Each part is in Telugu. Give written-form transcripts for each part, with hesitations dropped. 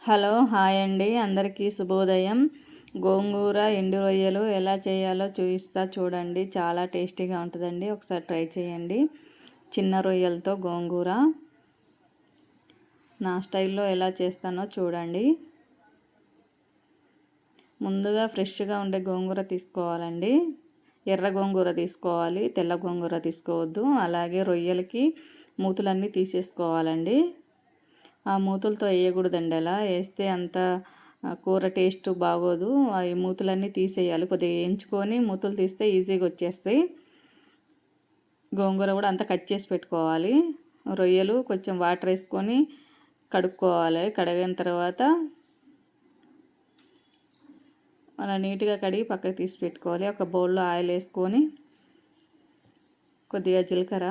హలో హాయ్ అండి, అందరికీ శుభోదయం. గోంగూర ఎండు రొయ్యలు ఎలా చేయాలో చూపిస్తా చూడండి. చాలా టేస్టీగా ఉంటుందండి, ఒకసారి ట్రై చేయండి. చిన్న రొయ్యలతో గోంగూర నా స్టైల్లో ఎలా చేస్తానో చూడండి. ముందుగా ఫ్రెష్గా ఉండే గోంగూర తీసుకోవాలండి. ఎర్ర గోంగూర తీసుకోవాలి, తెల్ల గోంగూర తీసుకోవద్దు. అలాగే రొయ్యలకి మూతులన్నీ తీసేసుకోవాలండి. ఆ మూతులతో వేయకూడదండి, అలా వేస్తే అంత కూర టేస్ట్ బాగోదు. ఈ మూతులన్నీ తీసేయాలి, కొద్దిగా వేయించుకొని మూతులు తీస్తే ఈజీగా వచ్చేస్తాయి. గోంగూర కూడా అంతా కట్ చేసి పెట్టుకోవాలి. రొయ్యలు కొంచెం వాటర్ వేసుకొని కడుక్కోవాలి. కడిగిన తర్వాత అలా నీట్గా కడిగి పక్కకు తీసి పెట్టుకోవాలి. ఒక బౌల్లో ఆయిల్ వేసుకొని కొద్దిగా జీలకర్ర,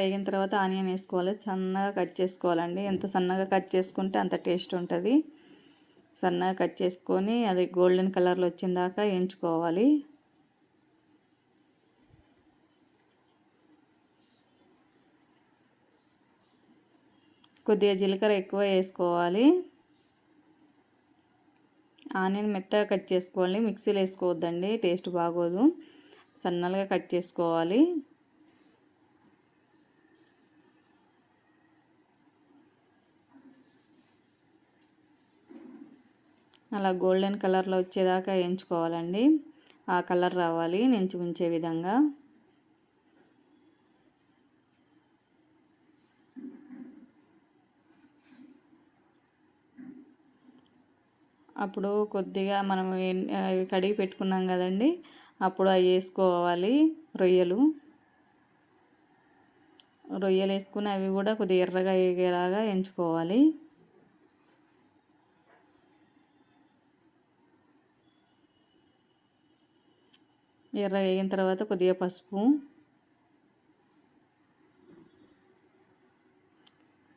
వేగిన తర్వాత ఆనియన్ వేసుకోవాలి. సన్నగా కట్ చేసుకోవాలండి. ఎంత సన్నగా కట్ చేసుకుంటే అంత టేస్ట్ ఉంటుంది. సన్నగా కట్ చేసుకొని అది గోల్డెన్ కలర్లో వచ్చిన దాకా వేయించుకోవాలి. కొద్దిగా జీలకర్ర ఎక్కువ వేసుకోవాలి. ఆనియన్ మెత్తగా కట్ చేసుకోవాలి, మిక్సీలో వేసుకోవద్దండి, టేస్ట్ బాగోదు. సన్నగా కట్ చేసుకోవాలి. అలా గోల్డెన్ కలర్లో వచ్చేదాకా వేయించుకోవాలండి. ఆ కలర్ రావాలి నేను చూపించే విధంగా. అప్పుడు కొద్దిగా మనం కడిగి పెట్టుకున్నాం కదండి, అప్పుడు అవి వేసుకోవాలి. రొయ్యలు వేసుకుని అవి కూడా కొద్దిగా ఎర్రగా వేగేలాగా వేయించుకోవాలి. ఎర్ర వేగిన తర్వాత కొద్దిగా పసుపు,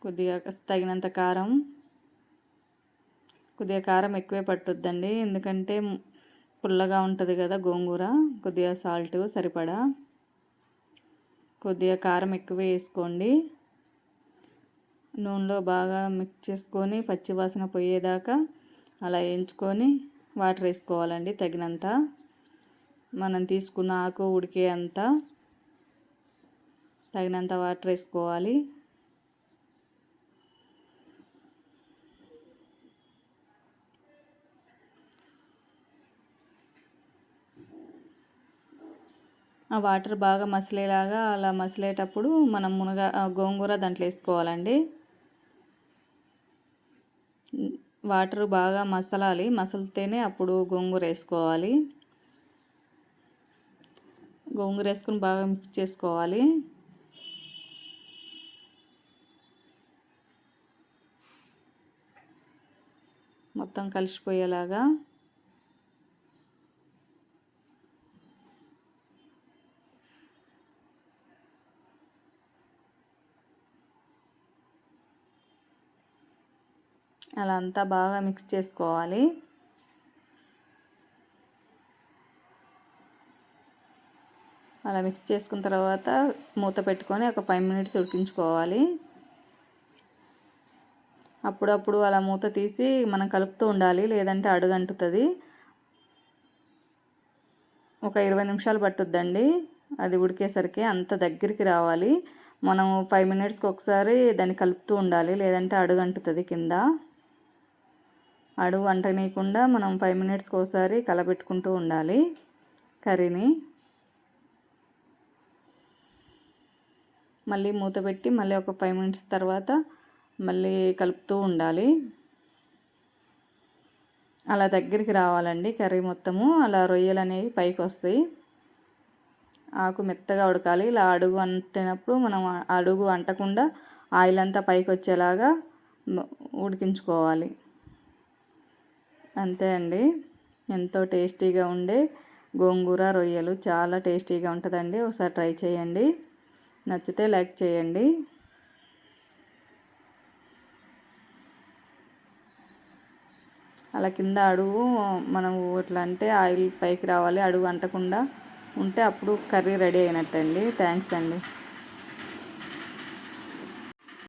కొద్దిగా తగినంత కారం. కొద్దిగా కారం ఎక్కువే పట్టుద్దండి, ఎందుకంటే పుల్లగా ఉంటుంది కదా గోంగూర. కొద్దిగా సాల్ట్ సరిపడా, కొద్దిగా కారం ఎక్కువ వేసుకోండి. నూనెలో బాగా మిక్స్ చేసుకొని పచ్చివాసన పోయేదాకా అలా వేయించుకొని వాటర్ వేసుకోవాలండి తగినంత. మనం తీసుకున్న ఆకు ఉడికే అంత తగినంత వాటర్ వేసుకోవాలి. ఆ వాటర్ బాగా మసిలేలాగా అలా మసిలేటప్పుడు మనం గోంగూర దాంట్లో వేసుకోవాలండి. వాటర్ బాగా మసలాలి, మసలితేనే అప్పుడు గోంగూర వేసుకోవాలి. గోంగూర వేసుకుని బాగా మిక్స్ చేసుకోవాలి. మొత్తం కలిసిపోయేలాగా. అలా అంతా బాగా మిక్స్ చేసుకోవాలి. అలా మిక్స్ చేసుకున్న తర్వాత మూత పెట్టుకొని ఒక 5 మినిట్స్ ఉడికించుకోవాలి. అప్పుడప్పుడు అలా మూత తీసి మనం కలుపుతూ ఉండాలి, లేదంటే అడుగంటుతుంది. ఒక 20 నిమిషాలు పట్టుద్దండి అది ఉడికేసరికి, అంత దగ్గరికి రావాలి. మనం 5 మినిట్స్కి ఒకసారి దాన్ని కలుపుతూ ఉండాలి, లేదంటే అడుగంటుతుంది కింద. అడుగు అంటనీయకుండా మనం 5 మినిట్స్కి ఒకసారి కలపెట్టుకుంటూ ఉండాలి కర్రీని. మళ్ళీ మూత పెట్టి మళ్ళీ ఒక 5 మినిట్స్ తర్వాత మళ్ళీ కలుపుతూ ఉండాలి. అలా దగ్గరికి రావాలండి కర్రీ మొత్తము. అలా రొయ్యలు అనేవి పైకి వస్తాయి. ఆకు మెత్తగా ఉడకాలి. ఇలా అడుగు అంటినప్పుడు మనం అడుగు అంటకుండా ఆయిల్ అంతా పైకి వచ్చేలాగా ఉడికించుకోవాలి. అంతే అండి, ఎంతో టేస్టీగా ఉండే గోంగూర రొయ్యలు చాలా టేస్టీగా ఉంటుందండి. ఒకసారి ట్రై చేయండి. నచ్చితే లైక్ చేయండి. అలా కింద అడుగు మనం ఇట్లా అంటే ఆయిల్ పైకి రావాలి, అడుగు అంటకుండా ఉంటే అప్పుడు కర్రీ రెడీ అయినట్టండి. థ్యాంక్స్ అండి.